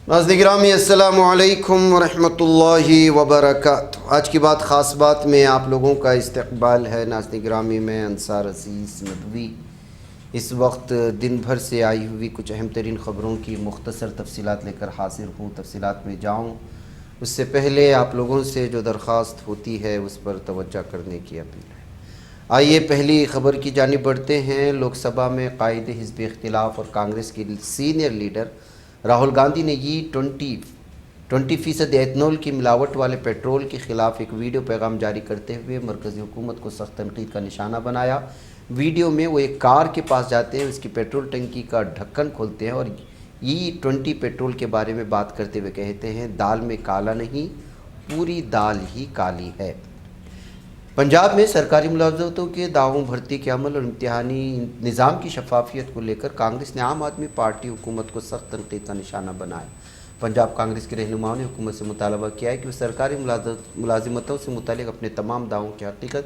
ناظرین گرامی السلام علیکم ورحمۃ اللہ وبرکاتہ۔ آج کی بات خاص بات میں آپ لوگوں کا استقبال ہے۔ ناظرین گرامی میں انصار عزیز ندوی اس وقت دن بھر سے آئی ہوئی کچھ اہم ترین خبروں کی مختصر تفصیلات لے کر حاضر ہوں۔ تفصیلات میں جاؤں اس سے پہلے آپ لوگوں سے جو درخواست ہوتی ہے اس پر توجہ کرنے کی اپیل ہے۔ آئیے پہلی خبر کی جانب بڑھتے ہیں۔ لوک سبھا میں قائد حزب اختلاف اور کانگریس کے سینئر لیڈر راہل گاندھی نے 20% ایتھنول کی ملاوٹ والے پیٹرول کے خلاف ایک ویڈیو پیغام جاری کرتے ہوئے مرکزی حکومت کو سخت تنقید کا نشانہ بنایا۔ ویڈیو میں وہ ایک کار کے پاس جاتے ہیں، اس کی پیٹرول ٹنکی کا ڈھکن کھولتے ہیں اور E20 پیٹرول کے بارے میں بات کرتے ہوئے کہتے ہیں، دال میں کالا نہیں، پوری دال ہی کالی ہے۔ پنجاب میں سرکاری ملازمتوں کے دعووں، بھرتی کے عمل اور امتحانی نظام کی شفافیت کو لے کر کانگریس نے عام آدمی پارٹی حکومت کو سخت تنقید کا نشانہ بنایا۔ پنجاب کانگریس کے رہنماؤں نے حکومت سے مطالبہ کیا ہے کہ وہ سرکاری ملازمتوں سے متعلق اپنے تمام دعووں کی حقیقت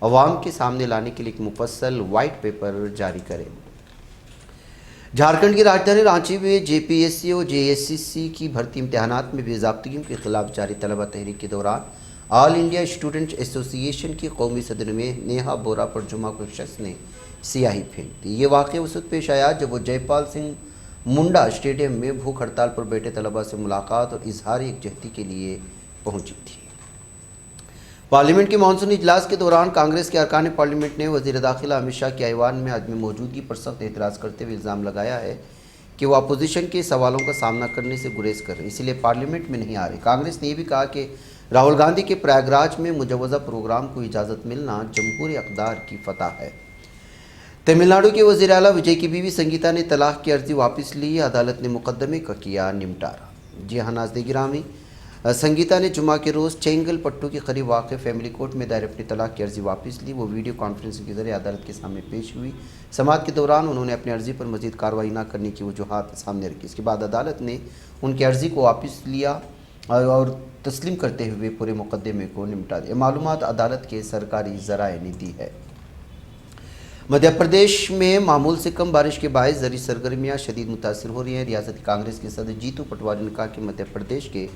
عوام کے سامنے لانے کے لیے ایک مفصل وائٹ پیپر جاری کرے۔ جھارکھنڈ کی راجدھانی رانچی میں JPSC اور JSC کی بھرتی امتحانات میں بے ضابطگیوں کے خلاف جاری طلبہ تحریک کے دوران آل انڈیا اسٹوڈنٹ ایسوسی ایشن کی قومی صدر میں نیہا بورا پر جمعہ کو ایک شخص نے سیاہی پھینک دی۔ یہ واقعہ اس وقت پیش آیا جب وہ جے پال سنگھ منڈا اسٹیڈیم میں بھوک ہڑتال پر بیٹھے طلبہ سے ملاقات اور اظہار یکجہتی کے لیے پہنچی تھی۔ پارلیمنٹ کے مانسون اجلاس کے دوران کانگریس کے ارکان پارلیمنٹ نے وزیر داخلہ امت شاہ کی ایوان میں عدم موجودگی پر سخت اعتراض کرتے ہوئے الزام لگایا ہے کہ وہ اپوزیشن کے سوالوں کا سامنا کرنے سے گریز کر رہے ہیں، اسی لیے پارلیمنٹ میں نہیں آ رہے۔ کانگریس نے یہ بھی کہا کہ راہل گاندھی کے پریاگ راج میں مجوزہ پروگرام کو اجازت ملنا جمہوری اقدار کی فتح ہے۔ تمل ناڈو کے وزیر اعلیٰ وجے کی بیوی سنگیتا نے طلاق کی عرضی واپس لی، عدالت نے مقدمے کا کیا نمٹارا۔ جی ہاں ناظرین گرامی، سنگیتا نے جمعہ کے روز چینگل پٹو کے قریب واقع فیملی کورٹ میں دائر اپنی طلاق کی عرضی واپس لی۔ وہ ویڈیو کانفرنسنگ کے ذریعے عدالت کے سامنے پیش ہوئی۔ سماعت کے دوران انہوں نے اپنی عرضی پر مزید کارروائی نہ کرنے کی وجوہات سامنے رکھی۔ اس کے بعد عدالت نے ان کی عرضی کو واپس لیا اور تسلیم کرتے ہوئے پورے مقدمے کو نمٹا دیا۔ معلومات عدالت کے سرکاری ذرائع نے دی ہے۔ مدھیہ پردیش میں معمول سے کم بارش کے باعث زرعی سرگرمیاں شدید متاثر ہو رہی ہیں۔ ریاستی کانگریس کے صدر جیتو پٹواری نے کہا کہ مدھیہ پردیش کے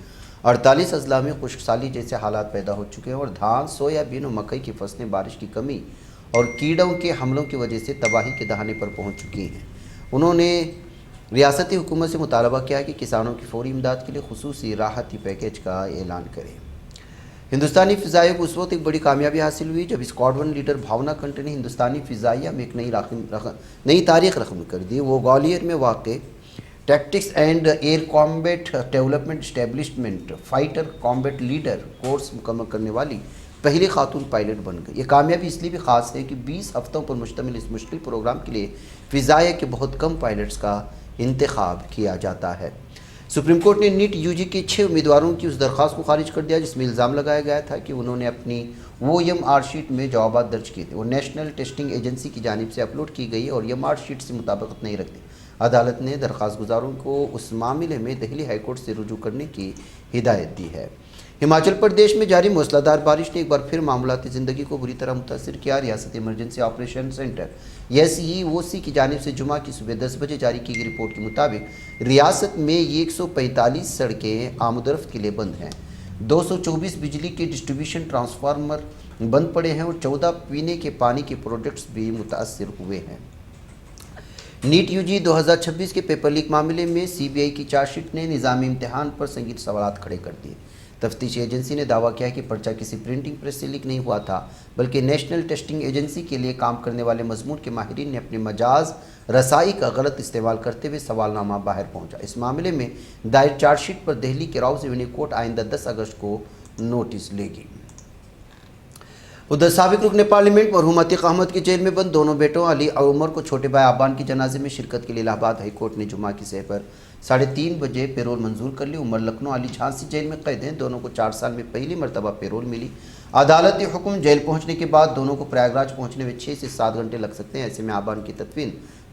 48 اضلاع میں خشک سالی جیسے حالات پیدا ہو چکے ہیں اور دھان، سویابین اور مکئی کی فصلیں بارش کی کمی اور کیڑوں کے حملوں کی وجہ سے تباہی کے دہانے پر پہنچ چکی ہیں۔ انہوں نے ریاستی حکومت سے مطالبہ کیا کہ کسانوں کی فوری امداد کے لیے خصوصی راحتی پیکیج کا اعلان کرے۔ ہندوستانی فضائیہ کو اس وقت ایک بڑی کامیابی حاصل ہوئی جب اسکواڈرن لیڈر بھاونا کنٹے نے ہندوستانی فضائیہ میں ایک نئی تاریخ رقم کر دی۔ وہ گوالیار میں واقع tactics and air combat development establishment fighter combat leader course مکمل کرنے والی پہلی خاتون پائلٹ بن گئی۔ یہ کامیابی اس لیے بھی خاص ہے کہ 20 ہفتوں پر مشتمل اس مشکل پروگرام کے لیے فضائیہ کے بہت کم پائلٹس کا انتخاب کیا جاتا ہے۔ سپریم کورٹ نے نیٹ UG کے 6 امیدواروں کی اس درخواست کو خارج کر دیا جس میں الزام لگایا گیا تھا کہ انہوں نے اپنی OMR شیٹ میں جوابات درج کیے تھے۔ وہ نیشنل ٹیسٹنگ ایجنسی کی جانب سے اپلوڈ کی گئی اور OMR شیٹ سے مطابقت نہیں رکھتی۔ عدالت نے درخواست گزاروں کو اس معاملے میں دہلی ہائی کورٹ سے رجوع کرنے کی ہدایت دی ہے۔ ہماچل پردیش میں جاری موسلا دھار بارش نے ایک بار پھر معاملاتی زندگی کو بری طرح متاثر کیا۔ ریاستی ایمرجنسی آپریشن سینٹر SEOC کی جانب سے جمعہ کی صبح 10 بجے جاری کی گئی رپورٹ کے مطابق ریاست میں 145 سڑکیں آمد و رفت کے لیے بند ہیں، 224 بجلی کے ڈسٹریبیوشن ٹرانسفارمر بند پڑے ہیں اور 14 پینے کے پانی کے پروڈکٹس بھی متاثر ہوئے ہیں۔ نیٹ UG 2026 کے پیپر لیک معاملے میں CBI کی چارج شیٹ نے نظامی امتحان پر سنگین سوالات کھڑے کر دیے۔ تفتیشی ایجنسی نے دعویٰ کیا کہ پرچہ کسی پرنٹنگ پریس سے لیک نہیں ہوا تھا بلکہ نیشنل ٹیسٹنگ ایجنسی کے لیے کام کرنے والے مضمون کے ماہرین نے اپنے مجاز رسائی کا غلط استعمال کرتے ہوئے سوال نامہ باہر پہنچا۔ اس معاملے میں دائر چارج شیٹ پر دہلی کے راؤز ایونیو کورٹ آئندہ 10 اگست کو نوٹس لے گی۔ ادھر سابق رکن پارلیمنٹ مرحوم عتیق احمد کی جیل میں بند دونوں بیٹوں علی اور عمر کو چھوٹے بھائی آبان کی جنازے میں شرکت کے لیے الہ آباد ہائی کورٹ نے جمعہ کی سحر پر 3:30 بجے پیرول منظور کر لی۔ عمر لکھنؤ، علی جھانسی جیل میں قید ہیں۔ دونوں کو 4 سال میں پہلی مرتبہ پیرول ملی۔ عدالتی حکم جیل پہنچنے کے بعد دونوں کو پریاگ راج پہنچنے میں 6 سے 7 گھنٹے لگ سکتے ہیں۔ ایسے میں آبان کی تدفین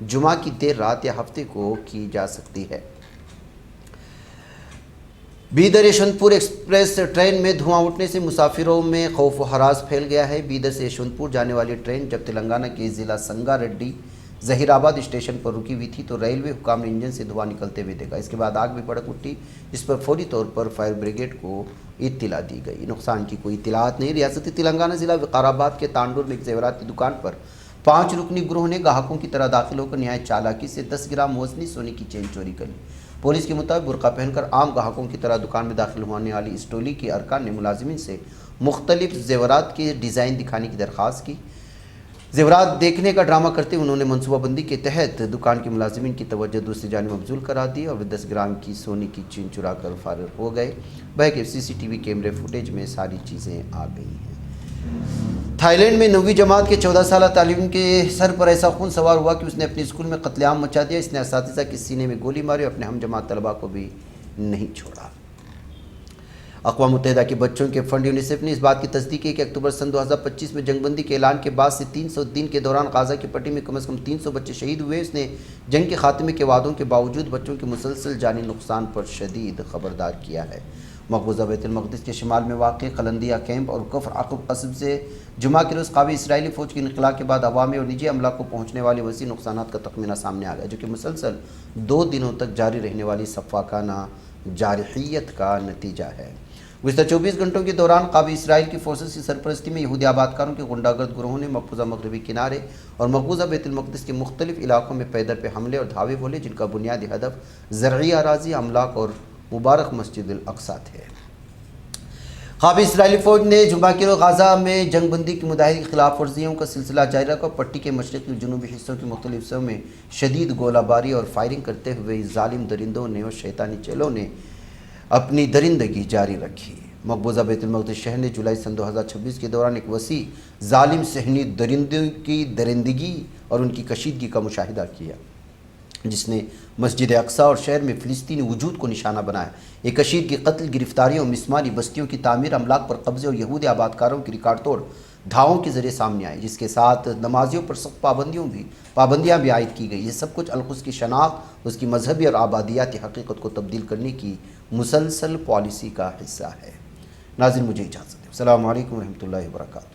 جمعہ کی دیر رات یا ہفتے کو کی جا سکتی ہے۔ بیدر یشونت پور ایکسپریس ٹرین میں دھواں اٹھنے سے مسافروں میں خوف و ہراس پھیل گیا ہے۔ بیدر سے یشونت پور جانے والی ٹرین جب تلنگانہ کے ضلع سنگا ریڈی ظہیر آباد اسٹیشن پر رکی ہوئی تھی تو ریلوے حکام نے انجن سے دھواں نکلتے ہوئے دیکھا۔ اس کے بعد آگ بھی بھڑک اٹھی، جس پر فوری طور پر فائر بریگیڈ کو اطلاع دی گئی۔ نقصان کی کوئی اطلاعات نہیں۔ ریاست تلنگانہ ضلع وقار آباد کے تانڈور میں ایک زیورات کی دکان پر 5 رکنی گروہ نے گاہکوں کی طرح داخل ہو کر نہایت چالاکی سے 10 گرام وزنی سونے کی چین چوری کر لی۔ پولیس کے مطابق برقع پہن کر عام گاہکوں کی طرح دکان میں داخل ہونے والی اس ٹولی کے ارکان نے ملازمین سے مختلف زیورات کے ڈیزائن دکھانے کی درخواست کی۔ زیورات دیکھنے کا ڈرامہ کرتے ہوئے انہوں نے منصوبہ بندی کے تحت دکان کے ملازمین کی توجہ دوسری جانب مبذول کرا دی اور وہ 10 گرام کی سونے کی چین چرا کر فارغ ہو گئے۔ بلکہ CCTV کیمرے فوٹیج میں ساری چیزیں آ گئی ہیں۔ تھائی لینڈ میں 9ویں جماعت کے 14 سالہ طالب علم کے سر پر ایسا خون سوار ہوا کہ اس نے اپنے اسکول میں قتل عام مچا دیا۔ اس نے اساتذہ کے سینے میں گولی ماری اور اپنے ہم جماعت طلباء کو بھی نہیں چھوڑا۔ اقوام متحدہ کے بچوں کے فنڈ یونیسیف نے اس بات کی تصدیق کی کہ اکتوبر سن 2025 میں جنگ بندی کے اعلان کے بعد سے 300 دن کے دوران غزہ کی پٹی میں کم از کم 300 بچے شہید ہوئے۔ اس نے جنگ کے خاتمے کے وعدوں کے باوجود بچوں کے مسلسل جانی نقصان پر شدید خبردار کیا ہے۔ مقبوضہ بیت المقدس کے شمال میں واقع قلندیہ کیمپ اور کفر عقب قصب سے جمعہ کے روز قابض اسرائیلی فوج کے انخلاء کے بعد عوامی اور نجی عملہ کو پہنچنے والے وسیع نقصانات کا تخمینہ سامنے آ گیا، جو کہ مسلسل 2 دنوں تک جاری رہنے والی سفاکانہ جارحیت کا نتیجہ ہے۔ گزشتہ 24 گھنٹوں کے دوران قابض اسرائیل کی فورسز کی سرپرستی میں یہودی آباد کاروں کے غنڈہ گرد گروہوں نے مقبوضہ مغربی کنارے اور مقبوضہ بیت المقدس کے مختلف علاقوں میں پے در پہ حملے اور دھاوے بولے، جن کا بنیادی ہدف زرعی اراضی، املاک اور مبارک مسجد الاقصیٰ تھے۔ قابض اسرائیلی فوج نے جمعہ کے روز غزہ میں جنگ بندی کی متحد کی خلاف ورزیوں کا سلسلہ جاری رکھا۔ پٹی کے مشرقی اور جنوبی حصوں کے مختلف حصوں میں شدید گولہ باری اور فائرنگ کرتے ہوئے ظالم درندوں نے اور شیطانی چیلوں نے اپنی درندگی جاری رکھی۔ مقبوضہ بیت المقدس شہر نے جولائی سن 2026 کے دوران ایک وسیع ظالم صہیونی درندوں کی درندگی اور ان کی کشیدگی کا مشاہدہ کیا، جس نے مسجد اقصیٰ اور شہر میں فلسطینی وجود کو نشانہ بنایا۔ یہ کشیدگی قتل، گرفتاریوں، مسماری، بستیوں کی تعمیر، املاک پر قبضے اور یہودی آباد کاروں کی ریکارڈ توڑ دھاؤں کے ذریعے سامنے آئے، جس کے ساتھ نمازیوں پر سخت پابندیاں بھی عائد کی گئی۔ یہ سب کچھ القدس کی شناخت، اس کی مذہبی اور آبادیاتی حقیقت کو تبدیل کرنے کی مسلسل پالیسی کا حصہ ہے۔ ناظرین، مجھے اجازت دیں۔ السلام علیکم ورحمۃ اللہ وبرکاتہ۔